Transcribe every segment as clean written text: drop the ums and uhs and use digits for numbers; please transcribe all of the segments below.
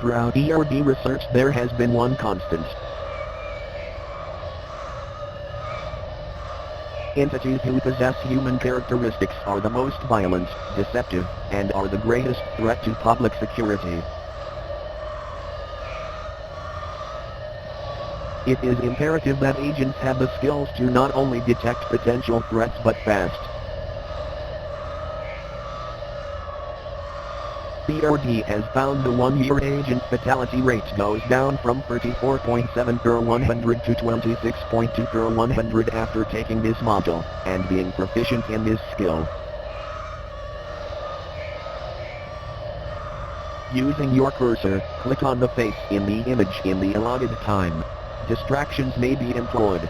Throughout ERD research there has been one constant. Entities who possess human characteristics are the most violent, deceptive, and are the greatest threat to public security. It is imperative that agents have the skills to not only detect potential threats but fast. ERD has found the one-year agent fatality rate goes down from 34.7 per 100 to 26.2 per 100 after taking this module, and being proficient in this skill. Using your cursor, click on the face in the image in the allotted time. Distractions may be employed.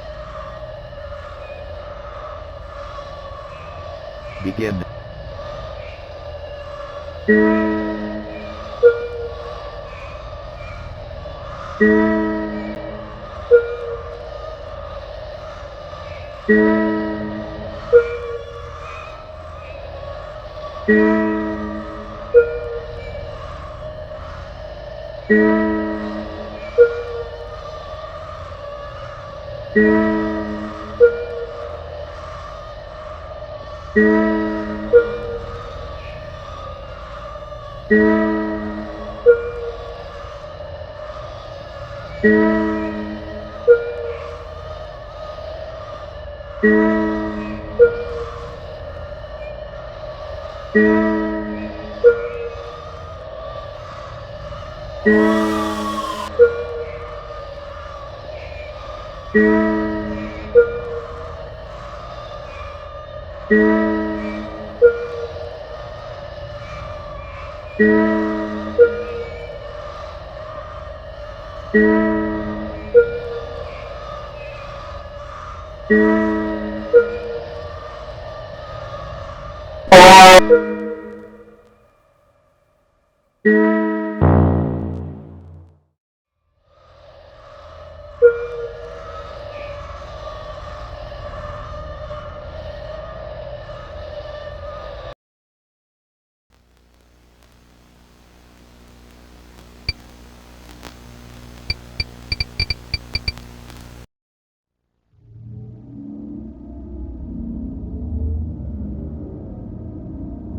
Begin.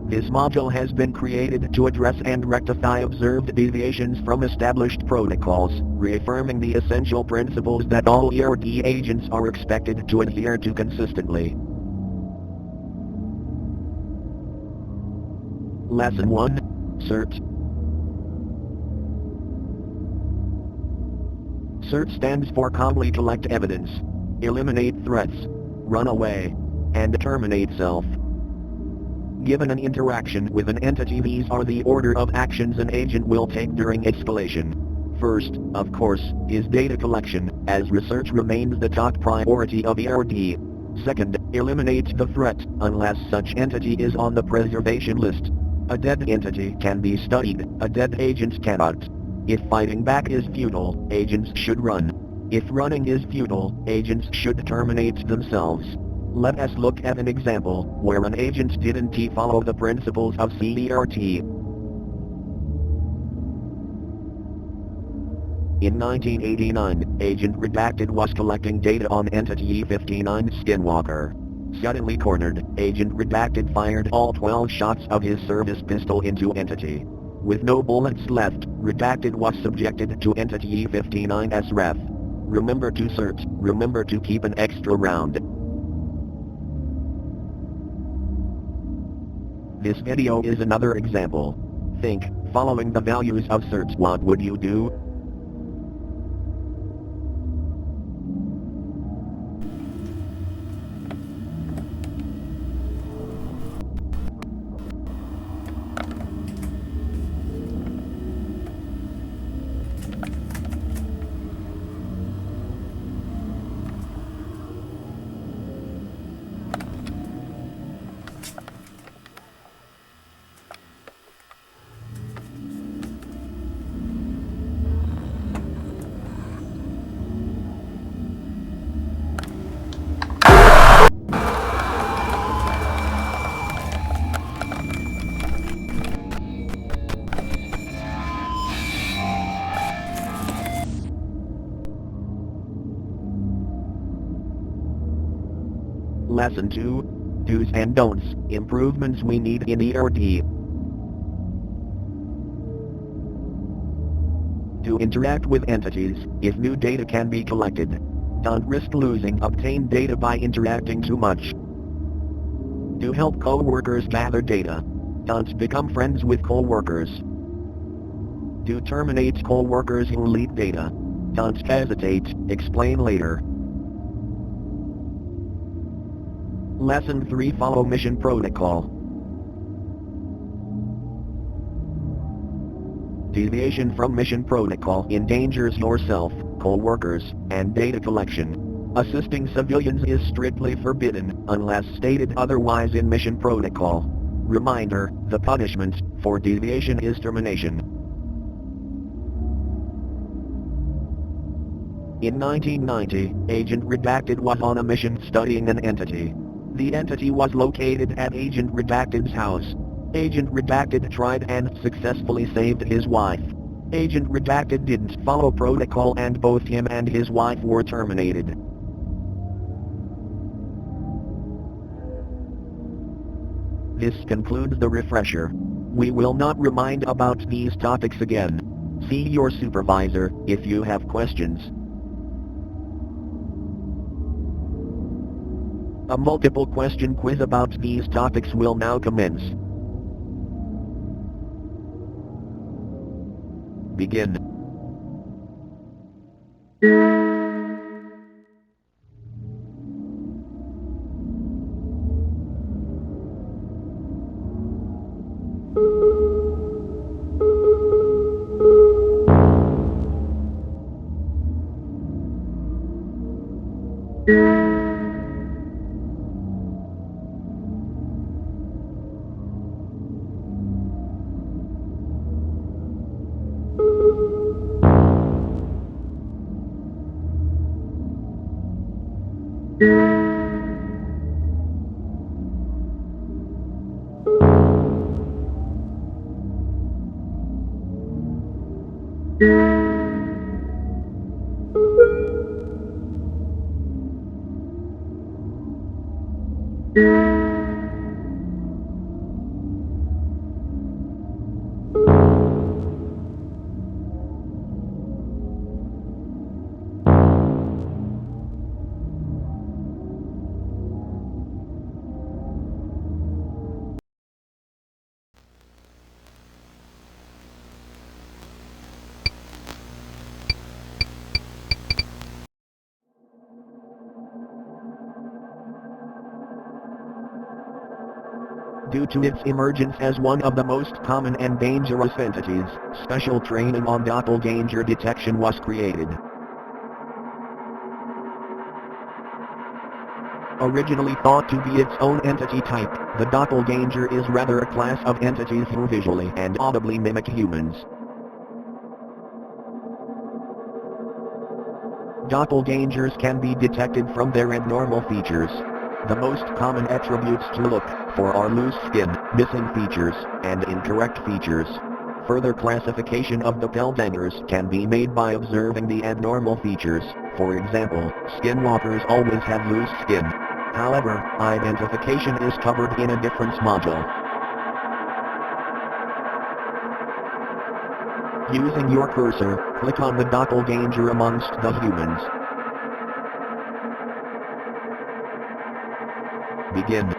This module has been created to address and rectify observed deviations from established protocols, reaffirming the essential principles that all ERD agents are expected to adhere to consistently. Lesson 1. CERT. CERT stands for Calmly Collect Evidence, Eliminate Threats, Run Away, and Terminate Self. Given an interaction with an entity, these are the order of actions an agent will take during escalation. First, of course, is data collection, as research remains the top priority of ERD. Second, eliminate the threat, unless such entity is on the preservation list. A dead entity can be studied, a dead agent cannot. If fighting back is futile, agents should run. If running is futile, agents should terminate themselves. Let us look at an example where an agent didn't follow the principles of CERT. In 1989, Agent Redacted was collecting data on Entity E59 Skinwalker. Suddenly cornered, Agent Redacted fired all 12 shots of his service pistol into Entity. With no bullets left, Redacted was subjected to Entity E59's ref. Remember to CERT, remember to keep an extra round. This video is another example. Think, following the values of CERT, what would you do? Lesson 2. Do's and Don'ts, Improvements we need in ERD. To interact with entities, if new data can be collected. Don't risk losing obtained data by interacting too much. To help co-workers gather data. Don't become friends with co-workers. To terminate co-workers who leak data. Don't hesitate, explain later. Lesson 3. Follow mission protocol. Deviation from mission protocol endangers yourself, co-workers, and data collection. Assisting civilians is strictly forbidden, unless stated otherwise in mission protocol. Reminder, the punishment for deviation is termination. In 1990, Agent Redacted was on a mission studying an entity. The entity was located at Agent Redacted's house. Agent Redacted tried and successfully saved his wife. Agent Redacted didn't follow protocol and both him and his wife were terminated. This concludes the refresher. We will not remind about these topics again. See your supervisor if you have questions. A multiple question quiz about these topics will now commence. Begin. Due to its emergence as one of the most common and dangerous entities, special training on doppelganger detection was created. Originally thought to be its own entity type, the doppelganger is rather a class of entities who visually and audibly mimic humans. Doppelgangers can be detected from their abnormal features. The most common attributes to look for are loose skin, missing features, and incorrect features. Further classification of doppelgangers can be made by observing the abnormal features. For example, skinwalkers always have loose skin. However, identification is covered in a different module. Using your cursor, click on the doppelganger amongst the humans. Begin.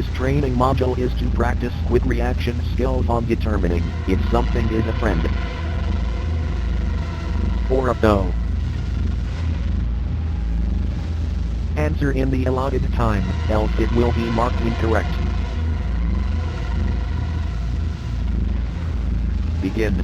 This training module is to practice quick reaction skills on determining if something is a friend or a foe. Answer in the allotted time, else it will be marked incorrect. Begin.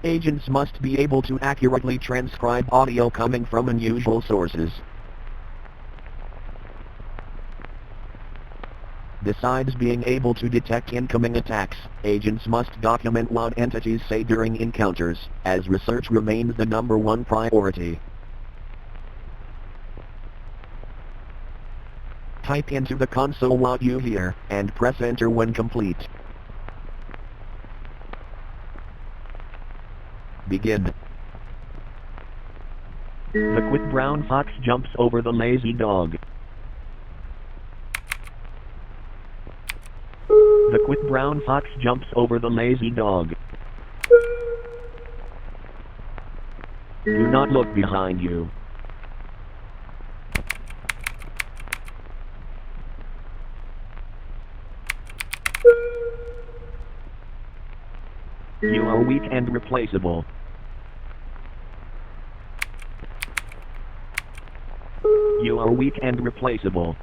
Agents must be able to accurately transcribe audio coming from unusual sources. Besides being able to detect incoming attacks, agents must document what entities say during encounters, as research remains the #1 priority. Type into the console what you hear, and press enter when complete. Begin. The quick brown fox jumps over the lazy dog. The quick brown fox jumps over the lazy dog. Do not look behind you. You are weak and replaceable. You are weak and replaceable.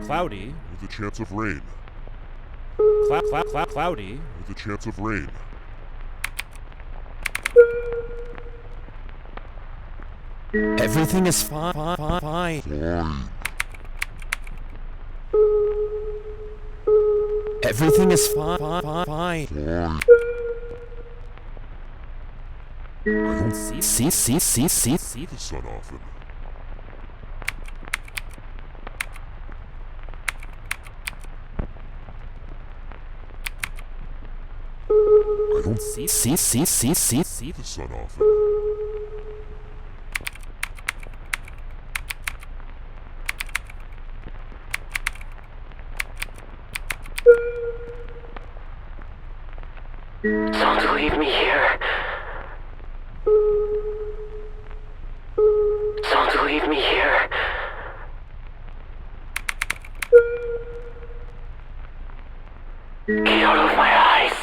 Cloudy with a chance of rain. Cloudy With a chance of rain. Everything is fine. Fine. Everything is fine. Fine. I don't see the sun often. I don't see the sun often. Don't leave me here. Don't leave me here. Get out of my eyes.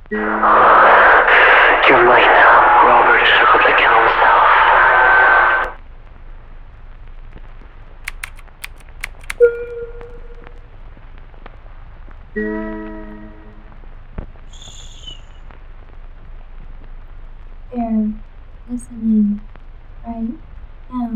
You're mine now. Robert shook up to kill himself. They're listening right now.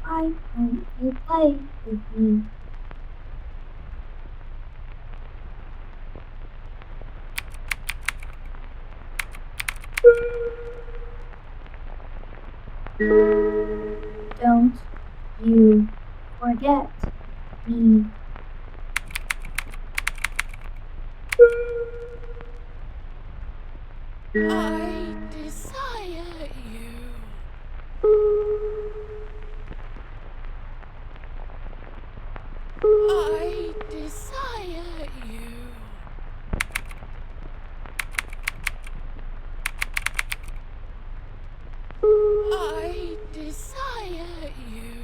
Why don't you play with me? Don't you forget me. I desire you. I desire you. I desire you.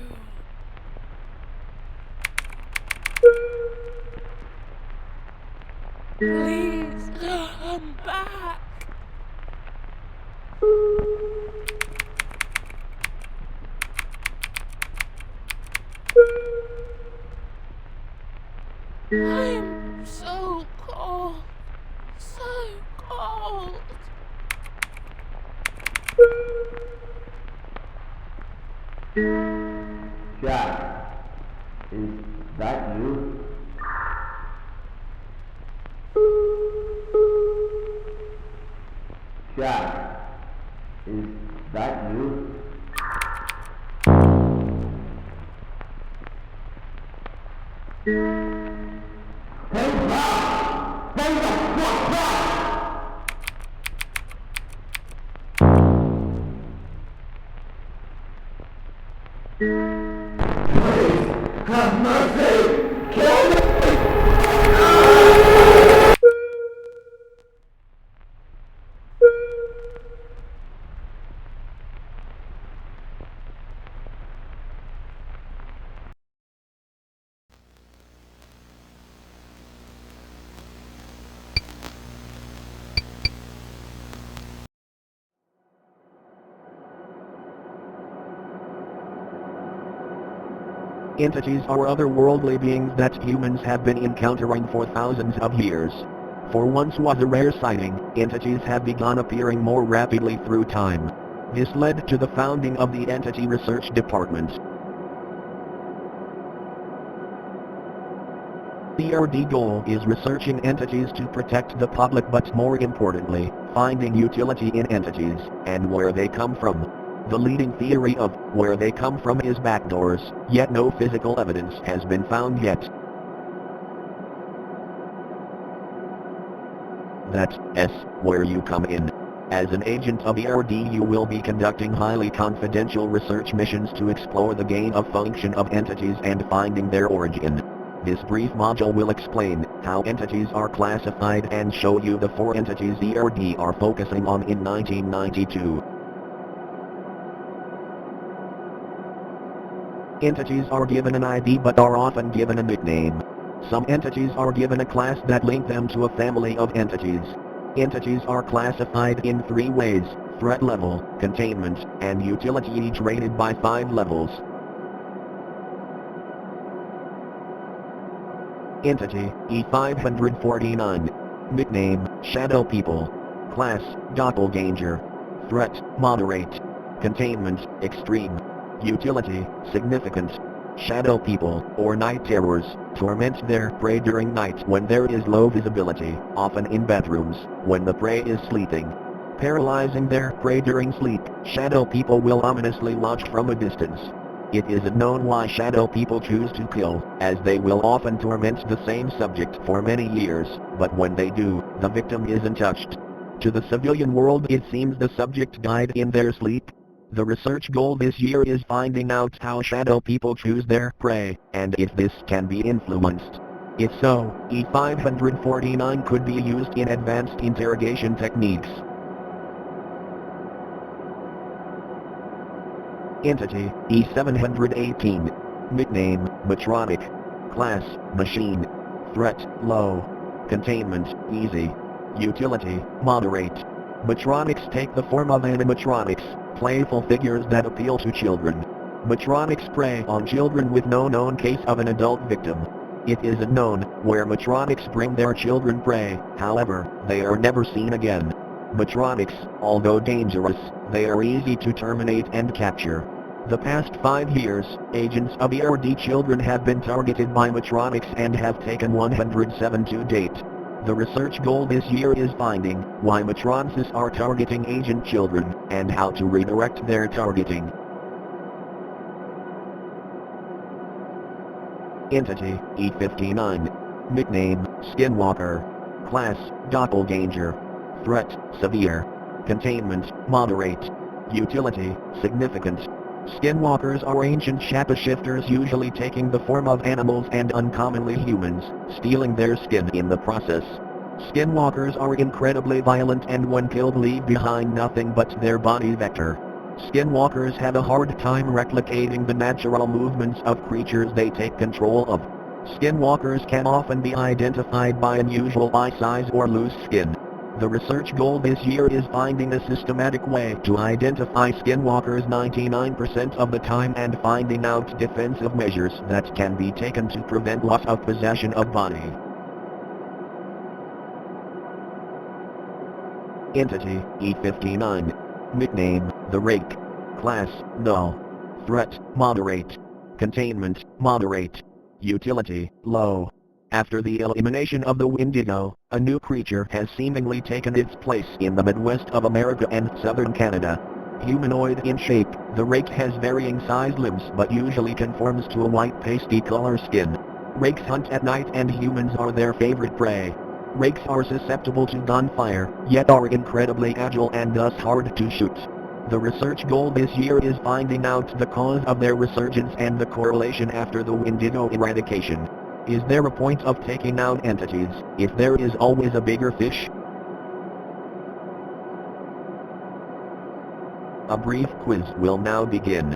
Please come back. I'm so cold, so cold. Jack, is that you? Jack, is that you? Hey, Jack! Hey, Jack! Please, have mercy! Kill me! Entities are otherworldly beings that humans have been encountering for thousands of years. For once was a rare sighting, entities have begun appearing more rapidly through time. This led to the founding of the Entity Research Department. The ERD goal is researching entities to protect the public, but more importantly, finding utility in entities, and where they come from. The leading theory of where they come from is backdoors, yet no physical evidence has been found yet. That's where you come in. As an agent of ERD, you will be conducting highly confidential research missions to explore the gain of function of entities and finding their origin. This brief module will explain how entities are classified and show you the 4 entities ERD are focusing on in 1992. Entities are given an ID but are often given a nickname. Some entities are given a class that link them to a family of entities. Entities are classified in 3 ways: threat level, containment, and utility, each rated by 5 levels. Entity, E549. Nickname, Shadow People. Class, Doppelganger. Threat, Moderate. Containment, Extreme. Utility, Significant. Shadow people, or night terrors, torment their prey during night when there is low visibility, often in bedrooms, when the prey is sleeping. Paralyzing their prey during sleep, shadow people will ominously watch from a distance. It isn't known why shadow people choose to kill, as they will often torment the same subject for many years, but when they do, the victim isn't touched. To the civilian world it seems the subject died in their sleep. The research goal this year is finding out how shadow people choose their prey, and if this can be influenced. If so, E549 could be used in advanced interrogation techniques. Entity, E718. Nickname, Matronic. Class, Machine. Threat, Low. Containment, Easy. Utility, Moderate. Matronics take the form of animatronics, playful figures that appeal to children. Matronics prey on children with no known case of an adult victim. It isn't known where Matronics bring their children prey, however, they are never seen again. Matronics, although dangerous, they are easy to terminate and capture. The past 5 years, agents of ERD children have been targeted by Matronics and have taken 107 to date. The research goal this year is finding why Matronics are targeting agent children, and how to redirect their targeting. Entity, E59. Nickname, Skinwalker. Class, Doppelganger. Threat, Severe. Containment, Moderate. Utility, Significant. Skinwalkers are ancient shapeshifters usually taking the form of animals and uncommonly humans, stealing their skin in the process. Skinwalkers are incredibly violent and when killed leave behind nothing but their body vector. Skinwalkers have a hard time replicating the natural movements of creatures they take control of. Skinwalkers can often be identified by unusual eye size or loose skin. The research goal this year is finding a systematic way to identify skinwalkers 99% of the time and finding out defensive measures that can be taken to prevent loss of possession of body. Entity, E59. Nickname, The Rake. Class, Null. Threat, Moderate. Containment, Moderate. Utility, Low. After the elimination of the Wendigo, a new creature has seemingly taken its place in the Midwest of America and southern Canada. Humanoid in shape, the rake has varying size limbs but usually conforms to a white pasty color skin. Rakes hunt at night and humans are their favorite prey. Rakes are susceptible to gunfire, yet are incredibly agile and thus hard to shoot. The research goal this year is finding out the cause of their resurgence and the correlation after the Wendigo eradication. Is there a point of taking out entities, if there is always a bigger fish? A brief quiz will now begin.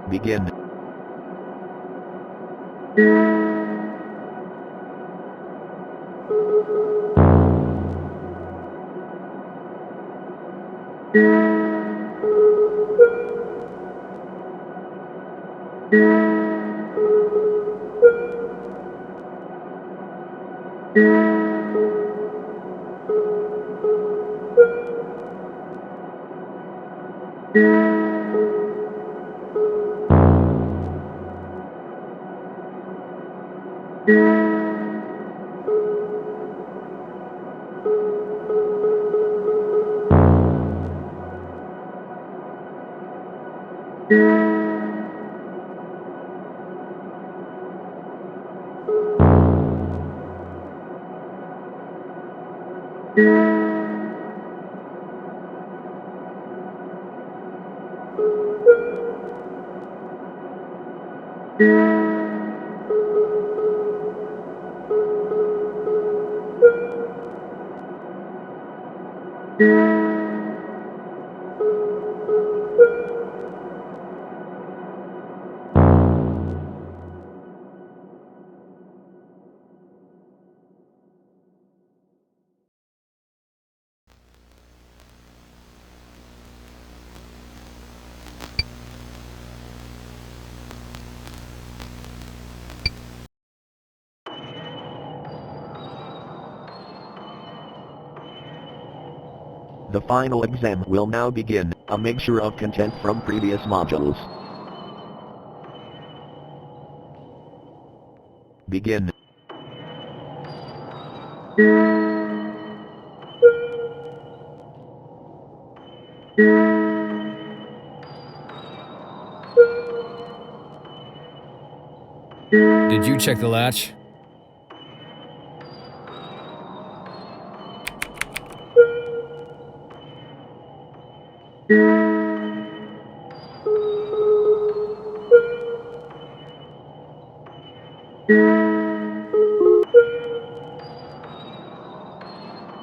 Begin. The final exam will now begin, a mixture of content from previous modules. Begin. Did you check the latch?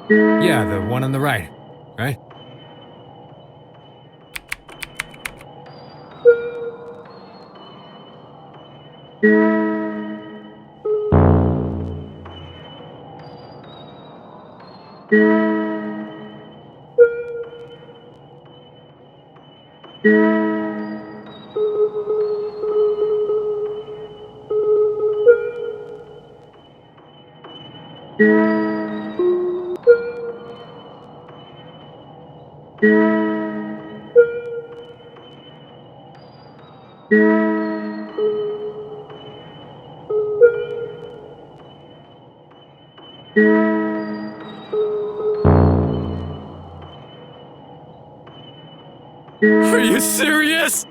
Yeah, the one on the right, right? Are you serious?